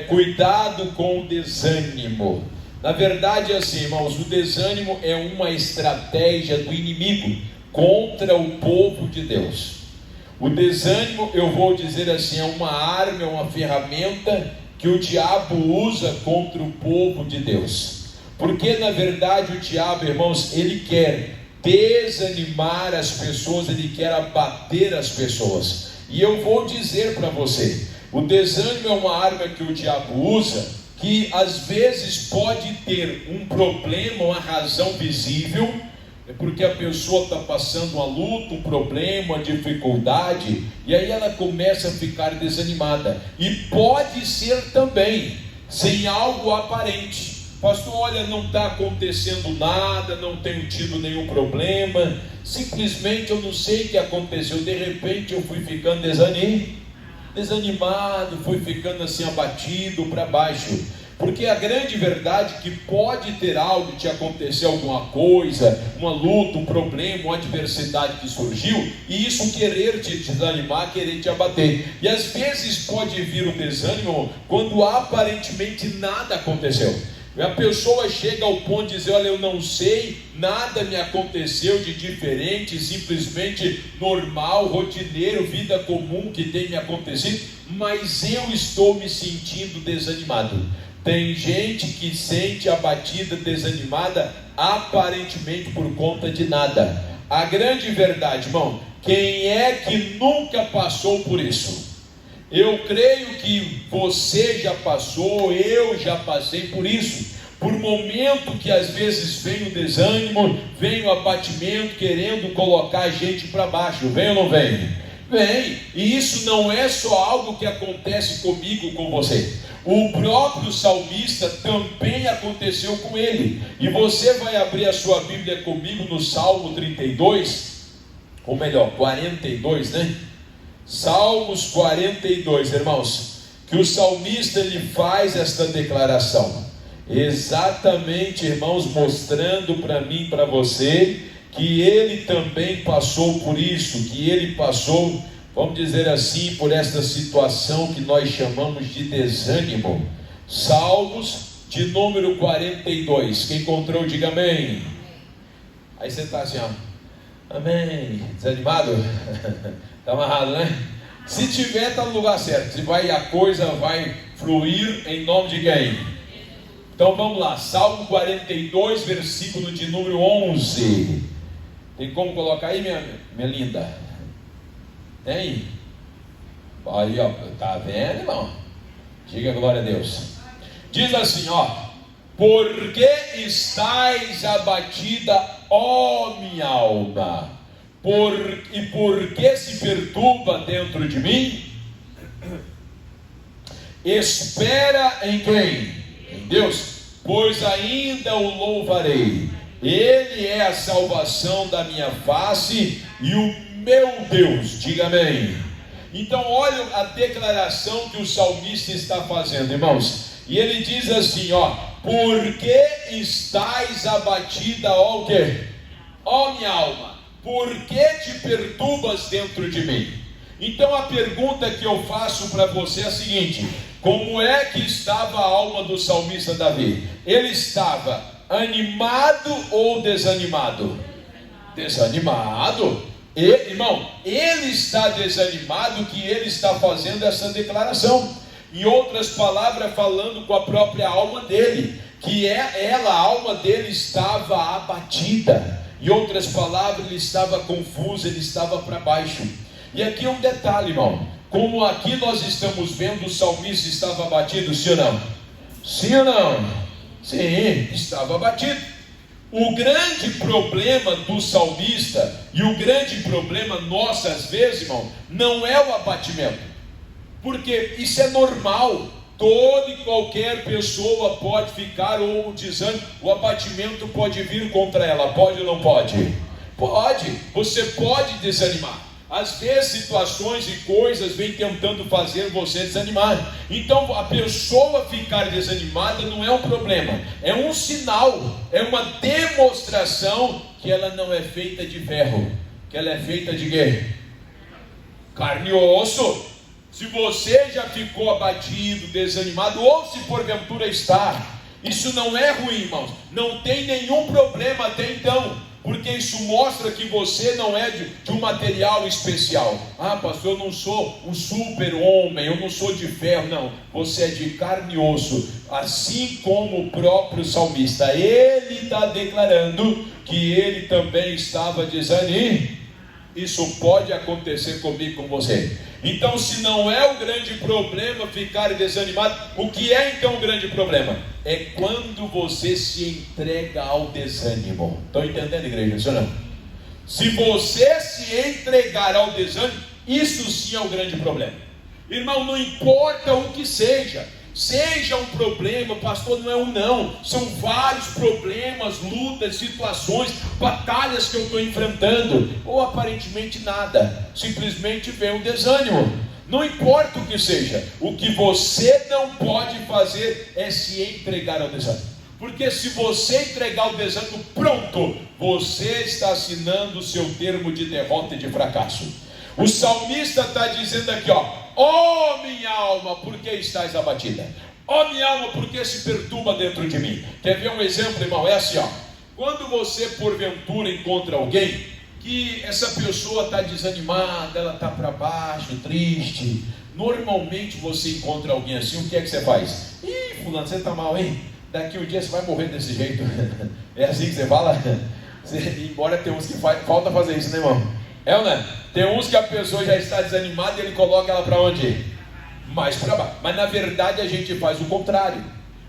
cuidado com o desânimo. Na verdade, assim, irmãos, o desânimo é uma estratégia do inimigo contra o povo de Deus. O desânimo, eu vou dizer assim, é uma arma, é uma ferramenta que o diabo usa contra o povo de Deus. Porque na verdade o diabo, irmãos, ele quer desanimar as pessoas, ele quer abater as pessoas. E eu vou dizer para você, o desânimo é uma arma que o diabo usa, que às vezes pode ter um problema, uma razão visível, é porque a pessoa está passando uma luta, um problema, uma dificuldade, e aí ela começa a ficar desanimada. E pode ser também sem algo aparente. Pastor, olha, não está acontecendo nada, não tenho tido nenhum problema, simplesmente eu não sei o que aconteceu, de repente eu fui ficando desanimado, fui ficando assim abatido para baixo. Porque a grande verdade é que pode ter algo, te acontecer alguma coisa, uma luta, um problema, uma adversidade que surgiu, e isso querer te desanimar, querer te abater. E às vezes pode vir o desânimo quando aparentemente nada aconteceu. A pessoa chega ao ponto de dizer, olha, eu não sei, nada me aconteceu de diferente, simplesmente normal, rotineiro, vida comum que tem me acontecido, mas eu estou me sentindo desanimado. Tem gente que sente abatida, desanimada, aparentemente por conta de nada. A grande verdade, irmão, quem é que nunca passou por isso? Eu creio que você já passou, eu já passei por isso. Por momento que às vezes vem o desânimo, vem o abatimento, querendo colocar a gente para baixo. Vem ou não vem? Vem. E isso não é só algo que acontece comigo, com você. O próprio salmista também aconteceu com ele. E você vai abrir a sua Bíblia comigo no Salmo 32, ou melhor, 42, né? Salmos 42, irmãos, que o salmista ele faz esta declaração, exatamente, irmãos, mostrando para mim, para você, que ele também passou por isso, que ele passou, vamos dizer assim, por esta situação que nós chamamos de desânimo. Salmos de número 42, quem encontrou, diga amém. Aí você está assim, ó, amém, desanimado? Está amarrado, né? Se tiver, está no lugar certo. Se vai, a coisa vai fluir em nome de quem? Então vamos lá, Salmo 42, versículo de número 11. Tem como colocar aí, minha linda? Tem? Aí, ó, tá vendo, irmão? Diga glória a Deus. Diz assim, ó: por que estais abatida, ó minha alma? E por que se perturba dentro de mim? Espera em quem? Em Deus, pois ainda o louvarei. Ele é a salvação da minha face e o meu Deus. Diga amém. Então olha a declaração que o salmista está fazendo, irmãos. E ele diz assim, ó: por que estais abatida, ó o quê? Ó minha alma, por que te perturbas dentro de mim? Então a pergunta que eu faço para você é a seguinte: como é que estava a alma do salmista Davi? Ele estava animado ou desanimado? Desanimado. Irmão, ele está desanimado, que ele está fazendo essa declaração. Em outras palavras, falando com a própria alma dele, que a alma dele estava abatida. Em outras palavras, ele estava confuso, ele estava para baixo. E aqui um detalhe, irmão: como aqui nós estamos vendo, o salmista estava abatido, sim ou não? Sim ou não? Sim, estava abatido. O grande problema do salmista, e o grande problema nosso às vezes, irmão, não é o abatimento, porque isso é normal. Toda e qualquer pessoa pode ficar, ou desânimo, o abatimento pode vir contra ela, pode ou não pode? Pode, você pode desanimar. Às vezes situações e coisas vêm tentando fazer você desanimar. Então a pessoa ficar desanimada não é um problema, é um sinal, é uma demonstração que ela não é feita de ferro, que ela é feita de quê? Carne e osso. Se você já ficou abatido, desanimado, ou se porventura está, isso não é ruim, irmãos. Não tem nenhum problema até então, porque isso mostra que você não é de um material especial. Ah, pastor, eu não sou um super-homem, eu não sou de ferro. Não, você é de carne e osso. Assim como o próprio salmista, ele está declarando que ele também estava desanimado. Isso pode acontecer comigo, com você. Então, se não é o grande problema ficar desanimado, o que é então o grande problema? É quando você se entrega ao desânimo. Estão entendendo, igreja? Isso não? Se você se entregar ao desânimo, isso sim é o grande problema. Irmão, não importa o que seja um problema, pastor, não é um não, são vários problemas, lutas, situações, batalhas que eu estou enfrentando, ou aparentemente nada, simplesmente vem um desânimo. Não importa o que seja, o que você não pode fazer é se entregar ao desânimo, porque se você entregar ao desânimo, pronto, você está assinando o seu termo de derrota e de fracasso. O salmista está dizendo aqui, ó minha alma, por que estás abatida? Ó minha alma, por que se perturba dentro de mim? Quer ver um exemplo, irmão? É assim, quando você porventura encontra alguém que essa pessoa está desanimada, ela está para baixo, triste, normalmente você encontra alguém assim, o que é que você faz? Ih, fulano, você está mal, hein? Daqui um dia você vai morrer desse jeito. É assim que você fala? Embora tem uns que falta fazer isso, né, irmão? É ou não é? Tem uns que a pessoa já está desanimada e ele coloca ela para onde? Mais para baixo. Mas na verdade a gente faz o contrário.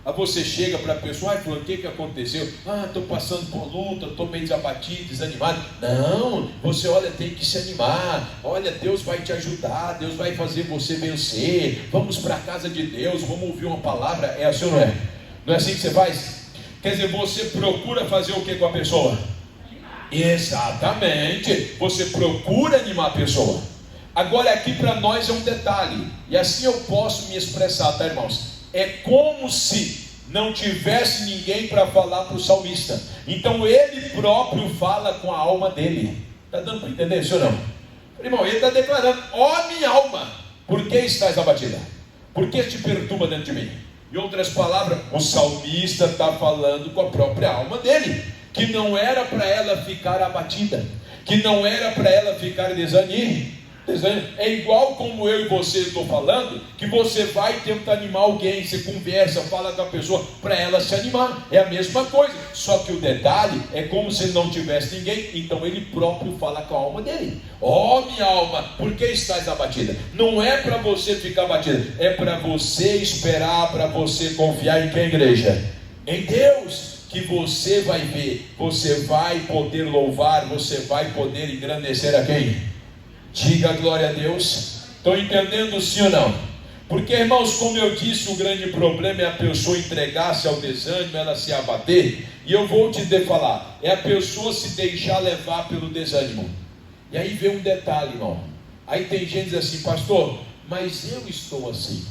Aí você chega para a pessoa, fulano, o que aconteceu? Estou passando por luta, estou meio desabatido, desanimado. Não, você olha, tem que se animar. Olha, Deus vai te ajudar, Deus vai fazer você vencer. Vamos para a casa de Deus, vamos ouvir uma palavra. É assim ou não é? Não é assim que você faz? Quer dizer, você procura fazer o que com a pessoa? Exatamente, você procura animar a pessoa. Agora aqui para nós é um detalhe, e assim eu posso me expressar, tá, irmãos? É como se não tivesse ninguém para falar para o salmista. Então ele próprio fala com a alma dele. Está dando para entender isso ou não? Irmão, ele está declarando, ó minha alma, por que estás abatida? Por que te perturba dentro de mim? Em outras palavras, o salmista está falando com a própria alma dele, que não era para ela ficar abatida, que não era para ela ficar desanimada. É igual como eu e você estou falando, que você vai tentar animar alguém, você conversa, fala com a pessoa para ela se animar, é a mesma coisa, só que o detalhe é como se não tivesse ninguém, então ele próprio fala com a alma dele. Ó minha alma, por que estás abatida? Não é para você ficar abatida, é para você esperar, para você confiar em quem, igreja? Em Deus, que você vai ver, você vai poder louvar, você vai poder engrandecer a quem? Diga glória a Deus. Estão entendendo sim ou não? Porque, irmãos, como eu disse, o grande problema é a pessoa entregar-se ao desânimo, ela se abater. E eu vou te falar, é a pessoa se deixar levar pelo desânimo. E aí vem um detalhe, irmão. Aí tem gente que diz assim, pastor, mas eu estou assim.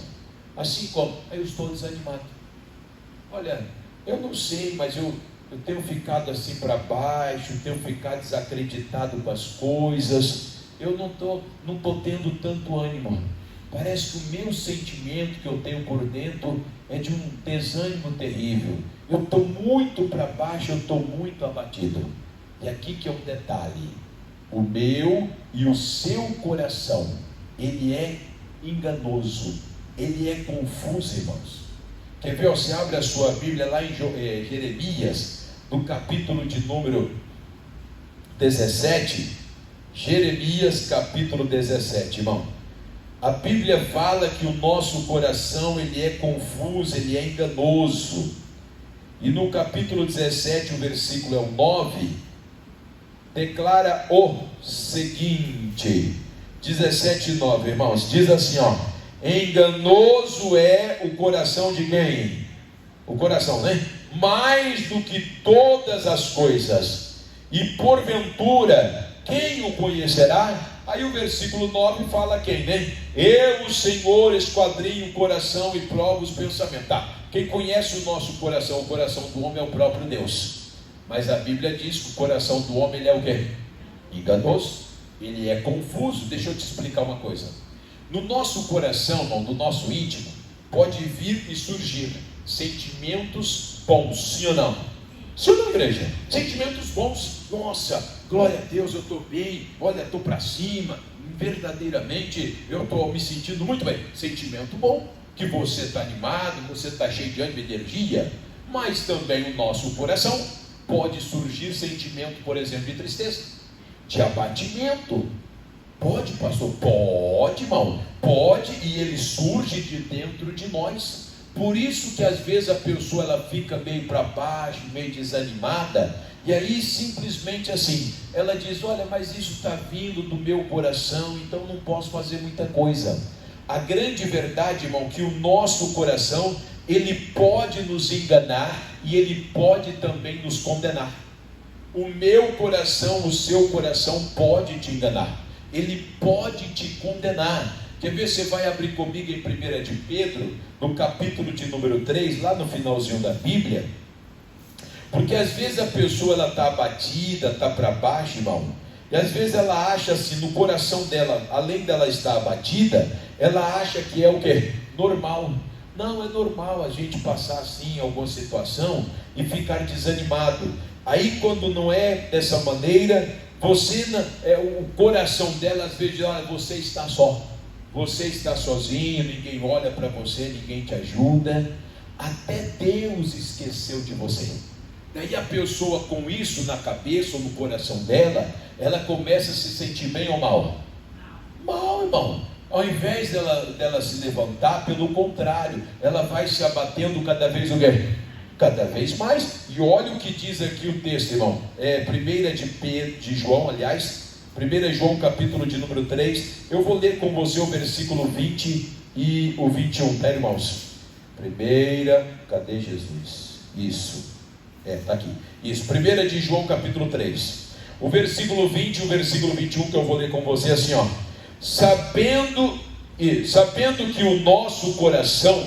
Assim como? Eu estou desanimado. Olha, eu não sei, mas eu tenho ficado assim para baixo, tenho ficado desacreditado com as coisas. Eu não estou tendo tanto ânimo. Parece que o meu sentimento que eu tenho por dentro é de um desânimo terrível. Eu estou muito para baixo, eu estou muito abatido. E aqui que é um detalhe: o meu e o seu coração, ele é enganoso, ele é confuso, irmãos. Quer ver? Você abre a sua Bíblia lá em Jeremias, no capítulo de número 17. Jeremias capítulo 17, irmão. A Bíblia fala que o nosso coração, ele é confuso, ele é enganoso. E no capítulo 17, o versículo é o 9, declara o seguinte, 17:9, irmãos, diz assim, enganoso é o coração de quem? O coração, né? Mais do que todas as coisas, e porventura quem o conhecerá? Aí o versículo 9 fala quem, né? Eu, o Senhor, esquadrinho o coração e provo os pensamentos. Quem conhece o nosso coração, o coração do homem é o próprio Deus. Mas a Bíblia diz que o coração do homem, ele é o quê? Enganoso, ele é confuso. Deixa eu te explicar uma coisa. No nosso coração, irmão, no nosso íntimo, pode vir e surgir sentimentos bons, sim ou não? Sim ou não, igreja? Sentimentos bons. Nossa, glória a Deus, eu estou bem, olha, estou para cima, verdadeiramente eu estou me sentindo muito bem. Sentimento bom, que você está animado, você está cheio de ânimo e energia. Mas também o nosso coração pode surgir sentimento, por exemplo, de tristeza, de abatimento. Pode, pastor? Pode, irmão, pode, e ele surge de dentro de nós. Por isso que às vezes a pessoa ela fica meio para baixo, meio desanimada, e aí simplesmente assim, ela diz, olha, mas isso está vindo do meu coração, então não posso fazer muita coisa. A grande verdade, irmão, que o nosso coração, ele pode nos enganar, e ele pode também nos condenar. O meu coração, o seu coração pode te enganar, ele pode te condenar. Quer ver? Você vai abrir comigo em 1 de Pedro, no capítulo de número 3, lá no finalzinho da Bíblia. Porque às vezes a pessoa ela está abatida, está para baixo, irmão, e às vezes ela acha assim, no coração dela, além dela estar abatida, ela acha que é o quê? Normal. Não, é normal a gente passar assim em alguma situação e ficar desanimado. Aí quando não é dessa maneira, você, o coração dela às vezes diz, olha, você está só. Você está sozinho, ninguém olha para você, ninguém te ajuda. Até Deus esqueceu de você. Daí a pessoa com isso na cabeça ou no coração dela, ela começa a se sentir bem ou mal? Mal, irmão. Ao invés dela se levantar, pelo contrário, ela vai se abatendo cada vez o quê? Cada vez mais. E olha o que diz aqui o texto, irmão. 1 de João, aliás, 1 João capítulo de número 3, eu vou ler com você o versículo 20 e o 21, tá, irmãos? Cadê Jesus? Isso, está aqui. Isso, 1 de João capítulo 3, o versículo 20 e o versículo 21, que eu vou ler com você assim, ó. Sabendo que o nosso coração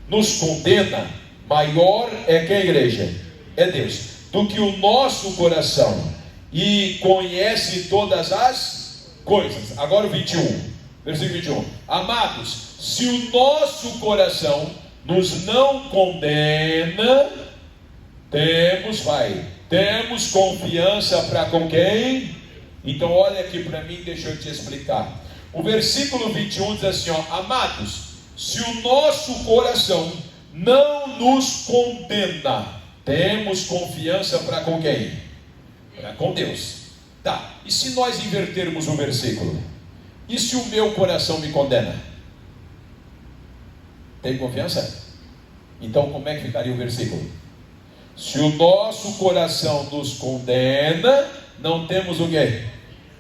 nos condena, maior é que a igreja, é Deus, do que o nosso coração, e conhece todas as coisas. Agora o 21, versículo 21. Amados, se o nosso coração nos não condena, temos confiança para com quem? Então olha aqui para mim, deixa eu te explicar. O versículo 21 diz assim, ó, amados, se o nosso coração não nos condena, temos confiança para com quem? Para com Deus. Tá, e se nós invertermos o versículo? E se o meu coração me condena? Tem confiança? Então como é que ficaria o versículo? Se o nosso coração nos condena, não temos o quê?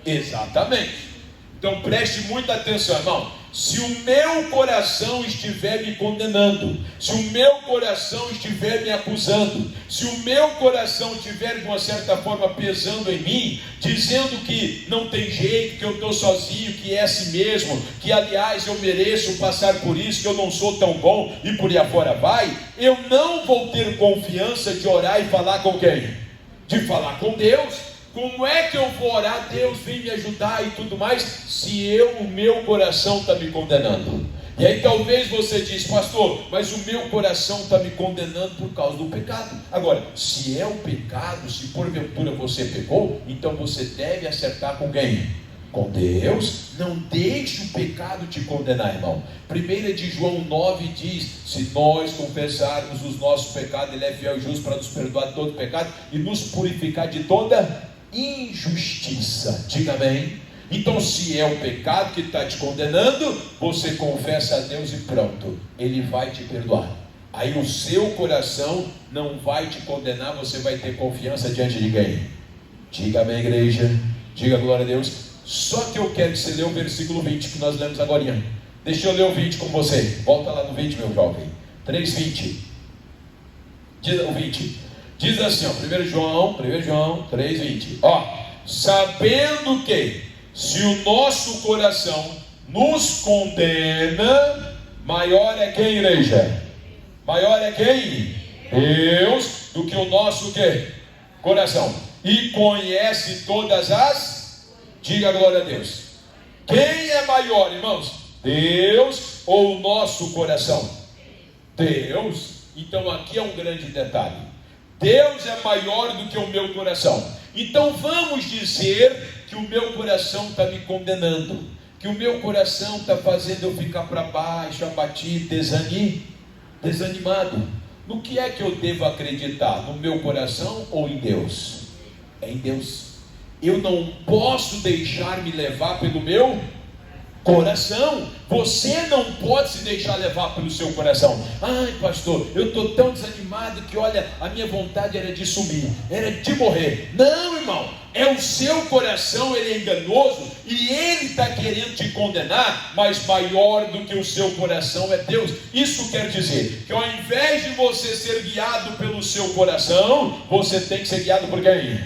Exatamente. Então preste muita atenção, irmão. Se o meu coração estiver me condenando, se o meu coração estiver me acusando, se o meu coração estiver de uma certa forma pesando em mim, dizendo que não tem jeito, que eu estou sozinho, que é assim mesmo, que aliás eu mereço passar por isso, que eu não sou tão bom, e por aí afora vai, eu não vou ter confiança de orar e falar com quem? De falar com Deus. Como é que eu vou orar, Deus vem me ajudar e tudo mais, se o meu coração está me condenando? E aí talvez você diz, pastor, mas o meu coração está me condenando por causa do pecado. Agora, se é o pecado, se porventura você pecou, então você deve acertar com quem? Com Deus. Não deixe o pecado te condenar, irmão. 1 de João 9 diz, se nós confessarmos os nossos pecados, Ele é fiel e justo para nos perdoar de todo pecado e nos purificar de toda injustiça. Diga amém. Então se é o pecado que está te condenando, você confessa a Deus e pronto, Ele vai te perdoar. Aí o seu coração não vai te condenar, você vai ter confiança diante de quem? Diga amém, igreja. Diga glória a Deus. Só que eu quero que você lê o versículo 20 que nós lemos agora. Deixa eu ler o 20 com você. Volta lá no 20, meu jovem. 3:20. Diz o 20. Diz assim, ó, 1 João 3:20. Ó, sabendo que se o nosso coração nos condena, maior é quem, igreja? Maior é quem? Deus, do que o nosso quê? Coração. E conhece todas as... Diga glória a Deus. Quem é maior, irmãos? Deus ou o nosso coração? Deus. Então aqui é um grande detalhe. Deus é maior do que o meu coração. Então vamos dizer que o meu coração está me condenando, que o meu coração está fazendo eu ficar para baixo, abatido, desanimado. No que é que eu devo acreditar? No meu coração ou em Deus? É em Deus. Eu não posso deixar me levar pelo meu coração. Você não pode se deixar levar pelo seu coração. Ai, pastor, eu estou tão desanimado que olha, a minha vontade era de sumir, era de morrer. Não, irmão, é o seu coração, ele é enganoso e ele está querendo te condenar, mas maior do que o seu coração é Deus. Isso quer dizer que ao invés de você ser guiado pelo seu coração, você tem que ser guiado por quem?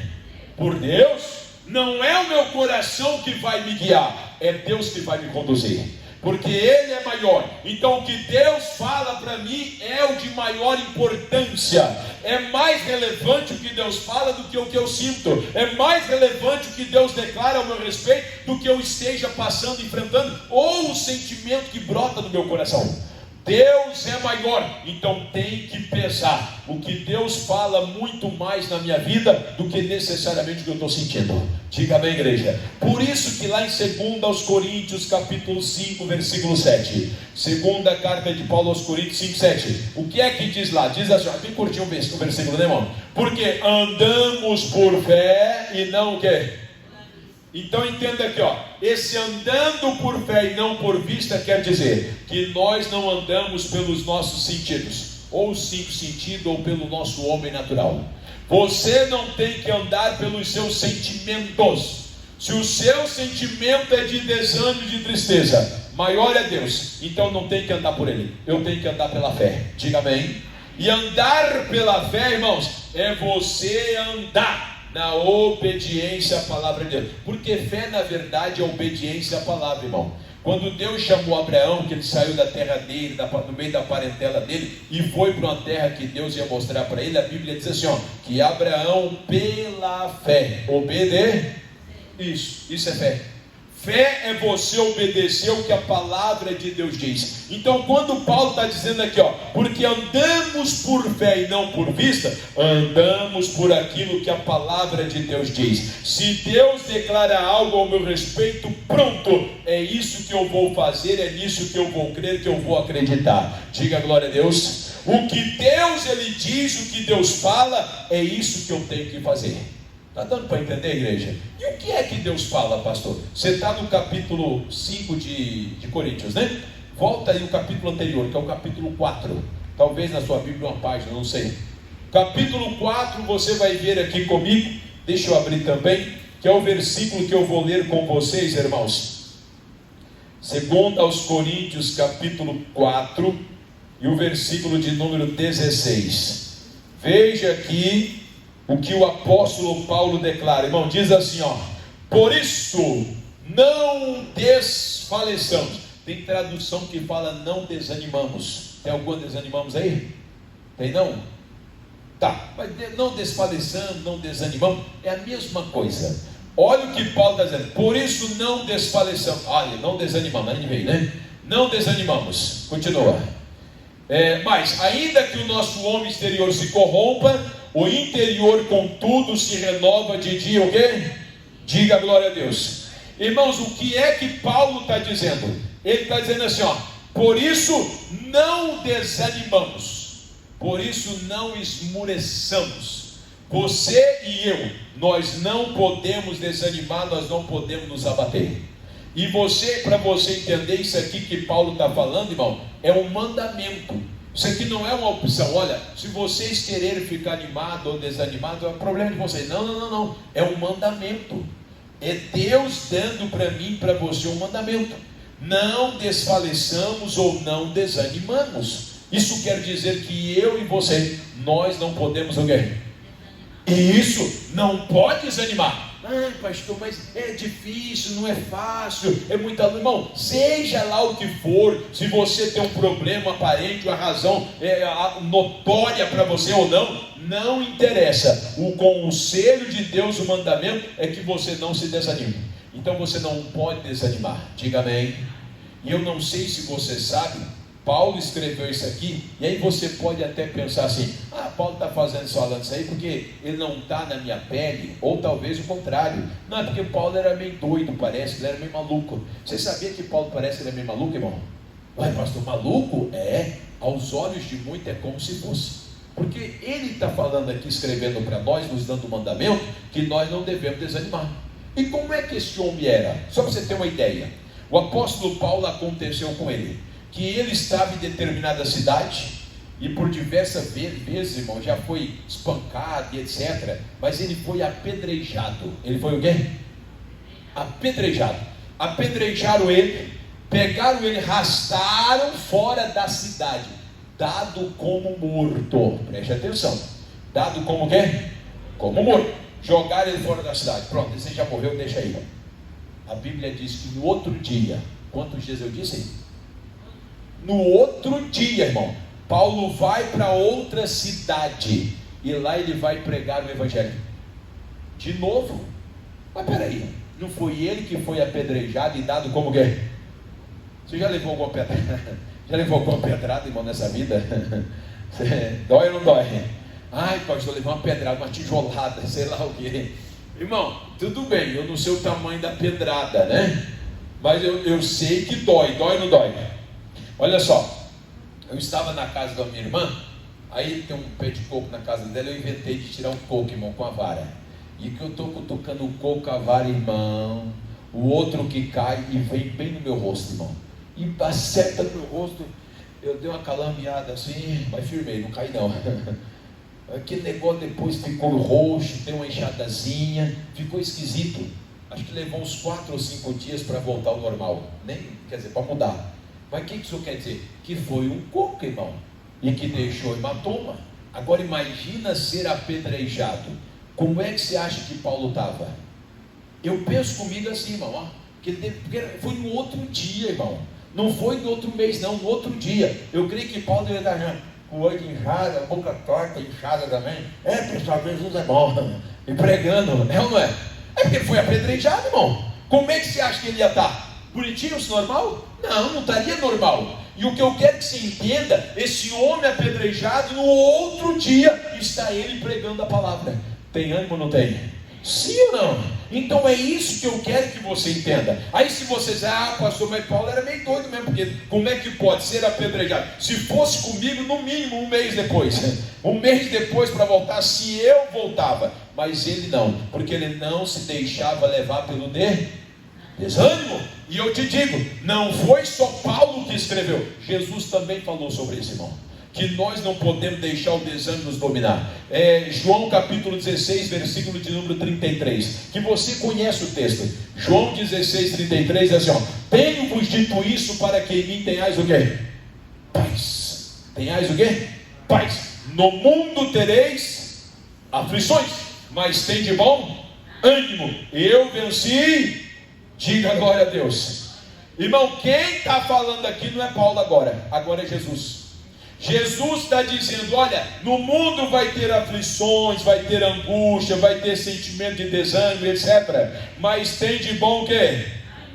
Por Deus. Não é o meu coração que vai me guiar, é Deus que vai me conduzir, porque Ele é maior. Então o que Deus fala para mim é o de maior importância. É mais relevante o que Deus fala do que o que eu sinto. É mais relevante o que Deus declara ao meu respeito do que eu esteja passando, enfrentando, ou o sentimento que brota do meu coração. Deus é maior, então tem que pesar. O que Deus fala muito mais na minha vida do que necessariamente o que eu estou sentindo. Diga bem, igreja. Por isso que lá em 2 Coríntios capítulo 5, versículo 7, segunda carta de Paulo aos Coríntios 5, 7, o que é que diz lá? Diz assim, bem curtinho o versículo, né, irmão? Porque andamos por fé e não o quê? Então entenda aqui, esse andando por fé e não por vista quer dizer que nós não andamos pelos nossos sentidos, ou os 5 sentidos, ou pelo nosso homem natural. Você não tem que andar pelos seus sentimentos. Se o seu sentimento é de desânimo, de tristeza, maior é Deus, então não tem que andar por ele, eu tenho que andar pela fé. Diga amém. E andar pela fé, irmãos, é você andar na obediência à palavra de Deus. Porque fé na verdade é obediência à palavra, irmão. Quando Deus chamou Abraão, que ele saiu da terra dele, do meio da parentela dele, e foi para uma terra que Deus ia mostrar para ele, a Bíblia diz assim, que Abraão pela fé isso é fé. Fé é você obedecer o que a palavra de Deus diz. Então quando Paulo está dizendo aqui, porque andamos por fé e não por vista, andamos por aquilo que a palavra de Deus diz. Se Deus declara algo ao meu respeito, pronto, é isso que eu vou fazer, é nisso que eu vou crer, que eu vou acreditar. Diga glória a Deus. O que Deus ele diz, o que Deus fala, é isso que eu tenho que fazer. Está dando para entender, igreja? E o que é que Deus fala, pastor? Você está no capítulo 5 de Coríntios, né? Volta aí o capítulo anterior, que é o capítulo 4. Talvez na sua Bíblia uma página, não sei. Capítulo 4, você vai ver aqui comigo. Deixa eu abrir também, que é o versículo que eu vou ler com vocês, irmãos. 2 aos Coríntios, capítulo 4, e o versículo de número 16. Veja aqui o que o apóstolo Paulo declara, irmão, diz assim, por isso não desfaleçamos. Tem tradução que fala não desanimamos. Tem alguma desanimamos aí? Tem não? Tá, mas não desfaleçamos, não desanimamos, é a mesma coisa. Olha o que Paulo está dizendo, por isso não desfaleçamos. Olha, não desanimamos, aí vem, né? Não desanimamos, continua. Mas ainda que o nosso homem exterior se corrompa, o interior contudo se renova de dia, o quê? Diga glória a Deus. Irmãos, o que é que Paulo está dizendo? Ele está dizendo assim, por isso não desanimamos, por isso não esmureçamos. Você e eu, nós não podemos desanimar, nós não podemos nos abater. E para você entender isso aqui que Paulo está falando, irmão, é um mandamento. Isso aqui não é uma opção. Olha, se vocês quererem ficar animado ou desanimado, é um problema de vocês. Não. É um mandamento. É Deus dando para mim e para você um mandamento. Não desfaleçamos ou não desanimamos. Isso quer dizer que eu e você, nós não podemos o quê? E isso não pode desanimar. Ai, pastor, mas é difícil, não é fácil, é muita luta. Irmão, seja lá o que for, se você tem um problema aparente, a razão é notória para você ou não, não interessa. O conselho de Deus, o mandamento, é que você não se desanime. Então você não pode desanimar. Diga amém. E eu não sei se você sabe, Paulo escreveu isso aqui, e aí você pode até pensar assim: Paulo está falando isso aí porque ele não está na minha pele, ou talvez o contrário. Não, é porque Paulo era meio doido, parece, ele era meio maluco. Você sabia que Paulo parece que ele é meio maluco, irmão? Ué, pastor, maluco? Aos olhos de muitos é como se fosse. Porque ele está falando aqui, escrevendo para nós, nos dando o mandamento, que nós não devemos desanimar. E como é que esse homem era? Só para você ter uma ideia, o apóstolo Paulo, aconteceu com ele que ele estava em determinada cidade, e por diversas vezes, irmão, já foi espancado e etc. Mas ele foi apedrejado. Ele foi o quê? Apedrejado. Apedrejaram ele, pegaram ele, arrastaram fora da cidade, dado como morto. Preste atenção, dado como o quê? Como morto. Jogaram ele fora da cidade. Pronto, você já morreu, deixa aí. A Bíblia diz que no outro dia, quantos dias eu disse? No outro dia, irmão, Paulo vai para outra cidade, e lá ele vai pregar o evangelho de novo. Mas peraí, não foi ele que foi apedrejado e dado como quê? Você já levou alguma pedrada? Já levou alguma pedrada, irmão, nessa vida? Dói ou não dói? Ai, pastor, eu levei uma pedrada, uma tijolada, sei lá o quê. Irmão, tudo bem, eu não sei o tamanho da pedrada, né? Mas eu sei que dói ou não dói? Olha só, eu estava na casa da minha irmã, aí tem um pé de coco na casa dela, eu inventei de tirar um coco, irmão, com a vara. E que eu estou cutucando o coco com a vara, irmão, o outro que cai e vem bem no meu rosto, irmão. E acerta no meu rosto, eu dei uma calambiada assim, mas firmei, não cai não. Aquele negócio depois ficou roxo, deu uma inchadazinha, ficou esquisito. Acho que levou uns 4 ou 5 dias para voltar ao normal, nem, quer dizer, para mudar. Mas o que isso quer dizer? Que foi um coco, irmão, e que deixou hematoma. Agora imagina ser apedrejado. Como é que você acha que Paulo estava? Eu penso comigo assim, irmão, ó, porque foi no outro dia, irmão. Não foi no outro mês, não, no outro dia. Eu creio que Paulo deve estar com o olho inchado, a boca torta, inchada também. Pessoal, Jesus é bom. E pregando, ou não é? É porque ele foi apedrejado, irmão. Como é que você acha que ele ia estar? Bonitinho, normal? Não estaria normal. E o que eu quero que você entenda, esse homem apedrejado, no outro dia está ele pregando a palavra. Tem ânimo ou não tem? Sim ou não? Então é isso que eu quero que você entenda. Aí se você diz, pastor, mas Paulo era meio doido mesmo, porque como é que pode ser apedrejado? Se fosse comigo, no mínimo um mês depois, um mês depois para voltar, se eu voltava. Mas ele não, porque ele não se deixava levar pelo desânimo. E eu te digo, não foi só Paulo que escreveu, Jesus também falou sobre isso, irmão, que nós não podemos deixar o desânimo nos dominar. João capítulo 16, versículo de número 33, que você conhece o texto. João 16, 33 diz assim, tenho-vos dito isso para que em mim tenhais o quê? Paz. Tenhais o quê? Paz. No mundo tereis aflições, mas tem de bom ânimo, eu venci. Diga glória a Deus. Irmão, quem está falando aqui não é Paulo agora é Jesus. Jesus está dizendo, olha, no mundo vai ter aflições, vai ter angústia, vai ter sentimento de desânimo, etc. Mas tem de bom o quê?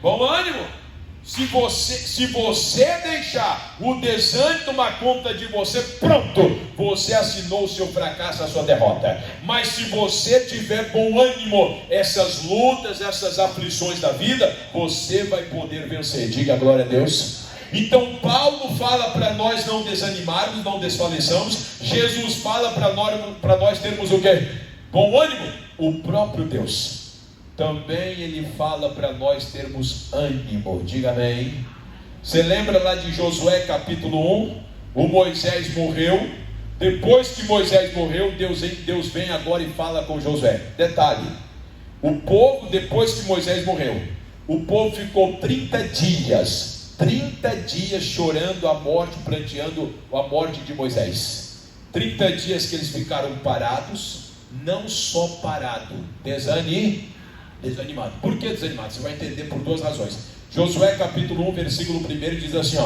Bom ânimo. Se você deixar o desânimo tomar conta de você, pronto, você assinou o seu fracasso, a sua derrota. Mas se você tiver bom ânimo, essas lutas, essas aflições da vida, você vai poder vencer. Diga glória a Deus. Então Paulo fala para nós não desanimarmos, não desfaleçamos. Jesus fala para nós termos o quê? Bom ânimo. O próprio Deus também ele fala para nós termos ânimo. Diga amém. Você lembra lá de Josué capítulo 1? O Moisés morreu. Depois que Moisés morreu, Deus vem agora e fala com Josué. Detalhe, o povo, depois que Moisés morreu, o povo ficou 30 dias chorando a morte, pranteando a morte de Moisés. 30 dias que eles ficaram parados. Não só parado, desanimado. Por que desanimado? Você vai entender por 2 razões. Josué capítulo 1, versículo 1 diz assim,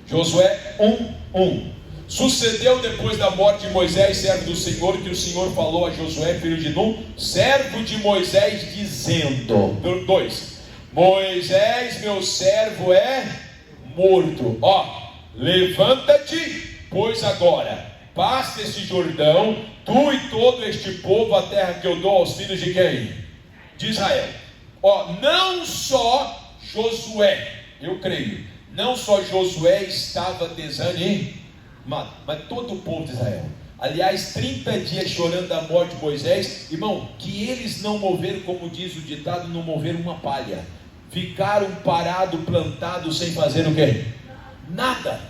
Josué 1:1. Sucedeu depois da morte de Moisés, servo do Senhor, que o Senhor falou a Josué, filho de Nun, servo de Moisés, dizendo, 2: Moisés, meu servo, é morto. Ó, levanta-te, pois agora passa esse Jordão, tu e todo este povo, a terra que eu dou aos filhos de quem? De Israel. Ó, não só Josué, eu creio, não só Josué estava desanimado, mas todo o povo de Israel. Aliás, 30 dias chorando a morte de Moisés, irmão, que eles não moveram, como diz o ditado, não moveram uma palha. Ficaram parados, plantados, sem fazer o quê? Nada.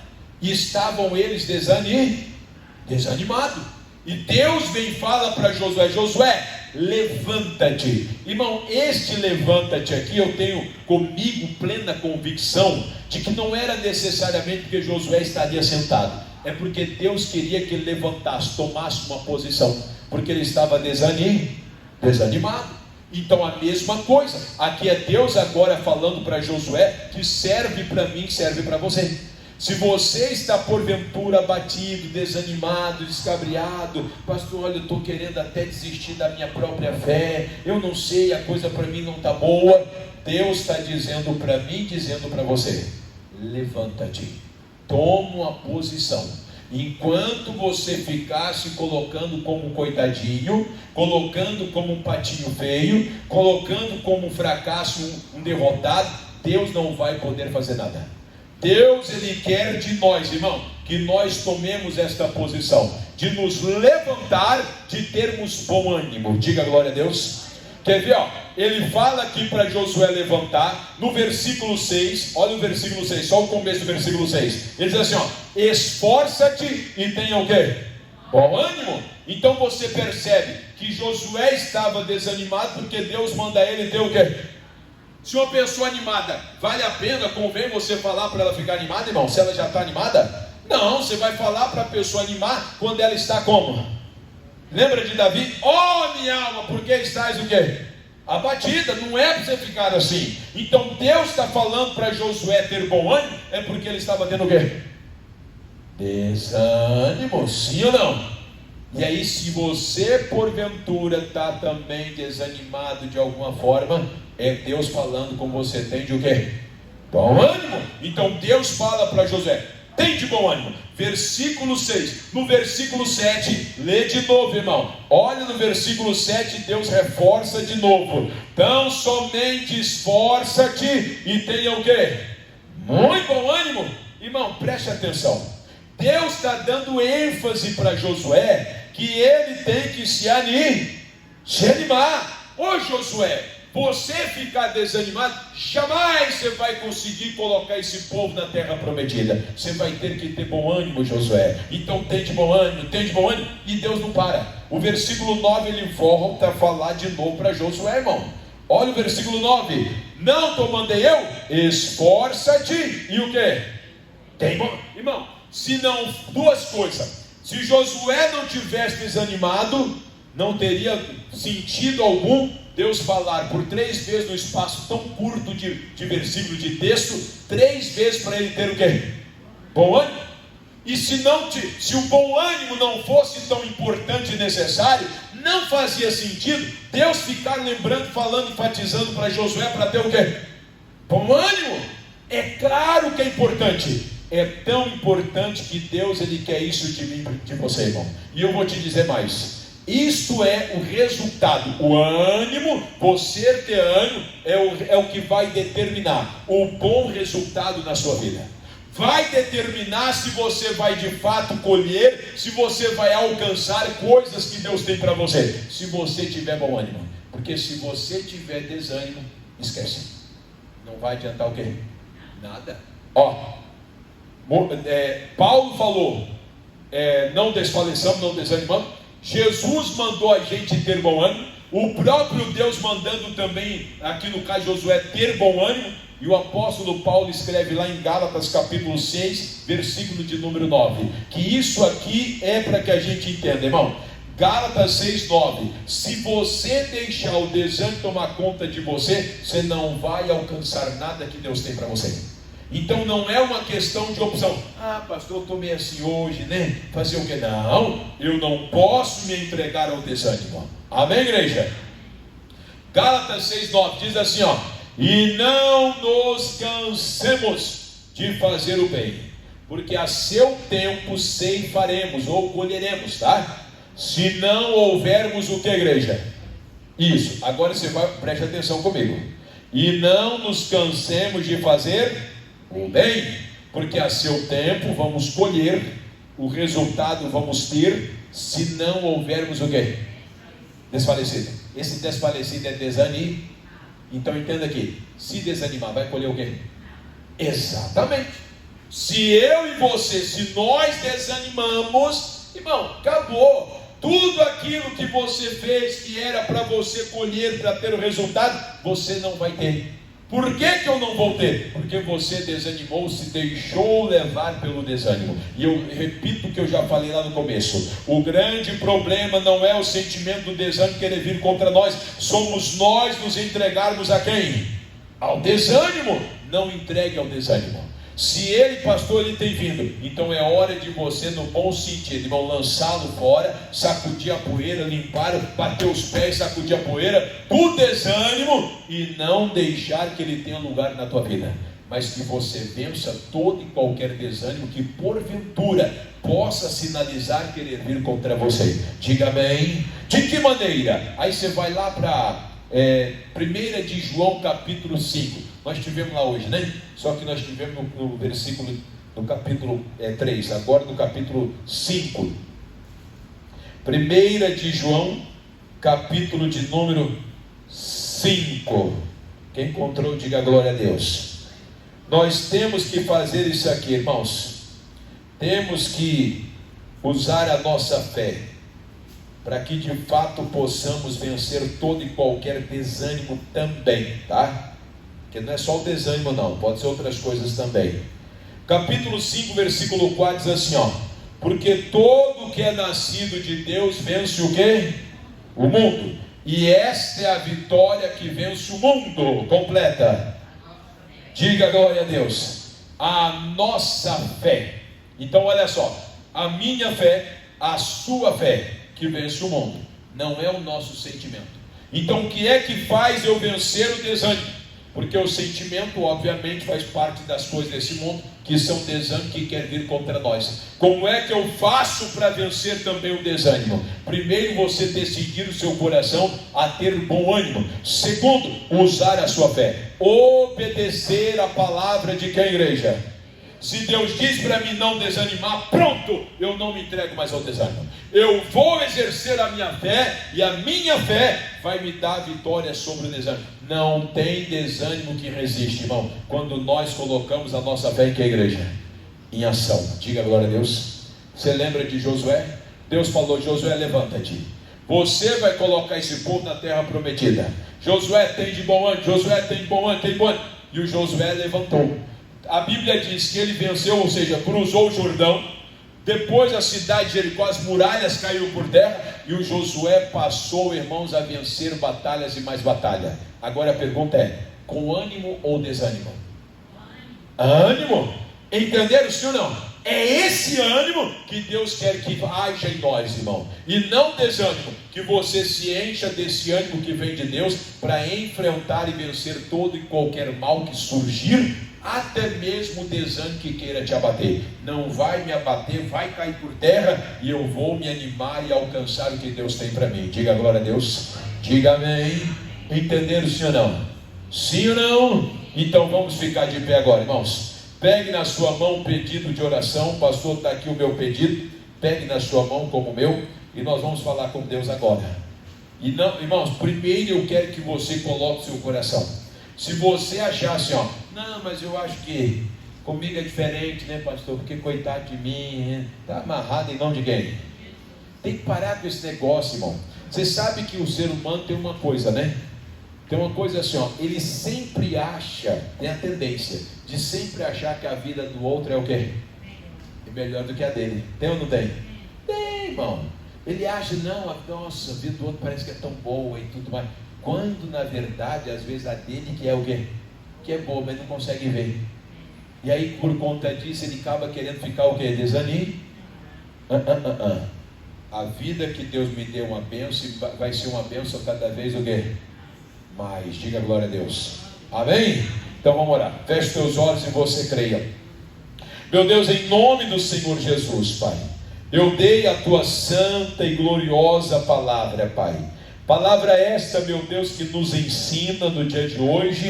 E estavam eles desanimados. E Deus vem e fala para Josué: Josué, levanta-te. Irmão, este levanta-te aqui, eu tenho comigo plena convicção de que não era necessariamente porque Josué estaria sentado, é porque Deus queria que ele levantasse, tomasse uma posição, porque ele estava desanimado. Então a mesma coisa, aqui é Deus agora falando para Josué, que serve para mim, serve para você. Se você está porventura abatido, desanimado, descabriado, pastor, olha, eu estou querendo até desistir da minha própria fé, eu não sei, a coisa para mim não está boa, Deus está dizendo para mim, dizendo para você: levanta-te, toma uma posição. Enquanto você ficar se colocando como um coitadinho, colocando como um patinho feio, colocando como um fracasso, um derrotado, Deus não vai poder fazer nada. Deus, Ele quer de nós, irmão, que nós tomemos esta posição, de nos levantar, de termos bom ânimo. Diga glória a Deus. Quer ver, ó? Ele fala aqui para Josué levantar, no versículo 6, olha o versículo 6, só o começo do versículo 6, ele diz assim, ó: esforça-te e tenha o quê? Bom ânimo. Então você percebe que Josué estava desanimado, porque Deus manda ele ter o quê? Se uma pessoa animada, vale a pena, convém você falar para ela ficar animada, irmão? Se ela já está animada? Não, você vai falar para a pessoa animar quando ela está como? Lembra de Davi? Oh, minha alma, por que estás o quê? Abatida. Não é para você ficar assim. Então Deus está falando para Josué ter bom ânimo, é porque ele estava tendo o quê? Desânimo, sim ou não? E aí, se você porventura está também desanimado de alguma forma, é Deus falando com você, tem de o quê? Bom ânimo. Então Deus fala para Josué: tem de bom ânimo. Versículo 6, no versículo 7, lê de novo, irmão. Olha no versículo 7, Deus reforça de novo: então somente esforça-te e tenha o quê? Muito bom ânimo. Irmão, preste atenção. Deus está dando ênfase para Josué, que ele tem que se animar. Ô Josué, você ficar desanimado, jamais você vai conseguir colocar esse povo na terra prometida. Você vai ter que ter bom ânimo, Josué. Então tem de bom ânimo, e Deus não para. O versículo 9 ele volta a falar de novo para Josué, irmão. Olha o versículo 9: não te mandei eu? Esforça-te e o que? Tem bom, irmão. Se não, duas coisas: se Josué não tivesse desanimado, não teria sentido algum Deus falar por 3 vezes no espaço tão curto de versículo de texto, 3 vezes para ele ter o quê? Bom ânimo. E se o bom ânimo não fosse tão importante e necessário, não fazia sentido Deus ficar lembrando, falando, enfatizando para Josué para ter o quê? Bom ânimo. É claro que é importante. É tão importante que Deus, Ele quer isso de mim, de você, irmão. E eu vou te dizer mais: isto é o resultado. O ânimo, você ter ânimo, é o que vai determinar o bom resultado na sua vida. Vai determinar se você vai de fato colher, se você vai alcançar coisas que Deus tem para você, se você tiver bom ânimo. Porque se você tiver desânimo, esquece, não vai adiantar o quê? Nada. Ó, Paulo falou, não desfaleçamos, não desanimamos. Jesus mandou a gente ter bom ânimo. O próprio Deus mandando também, aqui no caso Josué, ter bom ânimo. E o apóstolo Paulo escreve lá em Gálatas capítulo 6, versículo de número 9, que isso aqui é para que a gente entenda, irmão. Gálatas 6, 9: se você deixar o desânimo tomar conta de você, você não vai alcançar nada que Deus tem para você. Então não é uma questão de opção. Ah, pastor, eu estou meio assim hoje, né? Fazer o que? Não, eu não posso me entregar ao desânimo. Amém, igreja? Gálatas 6, 9 diz assim, ó: E não nos cansemos de fazer o bem, porque a seu tempo ceifaremos ou colheremos, tá? Se não houvermos o que, igreja? Isso, agora você vai, preste atenção comigo. E não nos cansemos de fazer o bem, porque a seu tempo vamos colher, o resultado vamos ter, se não houvermos o que? Desfalecido. Esse desfalecido é desanimo. Então entenda aqui, se desanimar, vai colher o quê? Exatamente. Se eu e você, se nós desanimamos, irmão, acabou. Tudo aquilo que você fez, que era para você colher, para ter o resultado, você não vai ter. Por que eu não vou ter? Porque você desanimou, se deixou levar pelo desânimo. E eu repito o que eu já falei lá no começo. O grande problema não é o sentimento do desânimo querer vir contra nós. Somos nós nos entregarmos a quem? Ao desânimo. Não entregue ao desânimo. Se ele, pastor, ele tem vindo, então é hora de você, no bom sentido, irmão, lançá-lo fora, sacudir a poeira, limpar, bater os pés, sacudir a poeira do desânimo e não deixar que ele tenha lugar na tua vida, mas que você vença todo e qualquer desânimo que porventura possa sinalizar querer vir contra você. Diga amém. De que maneira? Aí você vai lá para 1 de João capítulo 5. Nós tivemos lá hoje, né? Só que nós tivemos no versículo, no capítulo 3, agora no capítulo 5. 1 de João, capítulo de número 5. Quem encontrou, diga glória a Deus. Nós temos que fazer isso aqui, irmãos. Temos que usar a nossa fé, para que de fato possamos vencer todo e qualquer desânimo também, tá? Porque não é só o desânimo não, pode ser outras coisas também. Capítulo 5, versículo 4 diz assim, ó: porque todo que é nascido de Deus vence o quê? O mundo. E esta é a vitória que vence o mundo. Completa. Diga glória a Deus. A nossa fé. Então olha só, a minha fé, a sua fé, que vence o mundo, não é o nosso sentimento. Então o que é que faz eu vencer o desânimo? Porque o sentimento obviamente faz parte das coisas desse mundo, que são desânimo que quer vir contra nós. Como é que eu faço para vencer também o desânimo? Primeiro, você decidir o seu coração a ter bom ânimo. Segundo, usar a sua fé, obedecer a palavra de quem, igreja? Se Deus diz para mim não desanimar, pronto, eu não me entrego mais ao desânimo. Eu vou exercer a minha fé, e a minha fé vai me dar vitória sobre o desânimo. Não tem desânimo que resiste, irmão, quando nós colocamos a nossa fé em que, igreja? Em ação. Diga glória a Deus. Você lembra de Josué? Deus falou: Josué, levanta-te, você vai colocar esse povo na terra prometida. Josué, tem de bom ânimo, Josué, tem de bom ânimo, tem de bom ânimo. E o Josué levantou. A Bíblia diz que ele venceu, ou seja, cruzou o Jordão. Depois a cidade de Jericó, as muralhas caíram por terra, e o Josué passou, irmãos, a vencer batalhas e mais batalha. Agora a pergunta é: com ânimo ou desânimo? Ânimo. Entenderam, sim ou não? É esse ânimo que Deus quer que haja em nós, irmão, e não desânimo. Que você se encha desse ânimo que vem de Deus, para enfrentar e vencer todo e qualquer mal que surgir, até mesmo o desânimo que queira te abater. Não vai me abater, vai cair por terra, e eu vou me animar e alcançar o que Deus tem para mim. Diga glória a Deus. Diga amém. Entenderam, sim ou não? Sim ou não? Então vamos ficar de pé agora, irmãos. Pegue na sua mão um pedido de oração. Pastor, está aqui o meu pedido. Pegue na sua mão como o meu, e nós vamos falar com Deus agora. E não, irmãos, primeiro eu quero que você coloque o seu coração. Se você achar assim, ó, não, mas eu acho que comigo é diferente, né, pastor? Porque coitado de mim, está amarrado em nome de quem? Tem que parar com esse negócio, irmão. Você sabe que o ser humano tem uma coisa, né? Tem uma coisa assim, ó, ele sempre acha, tem a tendência de sempre achar que a vida do outro é o quê? É melhor do que a dele. Tem ou não tem? Tem, irmão. Ele acha, não, nossa, a vida do outro parece que é tão boa e tudo mais. Quando na verdade, às vezes a dele que é o quê? Que é boa, mas não consegue ver. E aí por conta disso ele acaba querendo ficar o quê? Desanime. A vida que Deus me deu uma bênção, vai ser uma bênção cada vez o quê? Mais. Diga glória a Deus. Amém? Então vamos orar. Feche teus olhos e você creia. Meu Deus, em nome do Senhor Jesus, Pai, eu dei a tua santa e gloriosa palavra, Pai. Palavra esta, meu Deus, que nos ensina no dia de hoje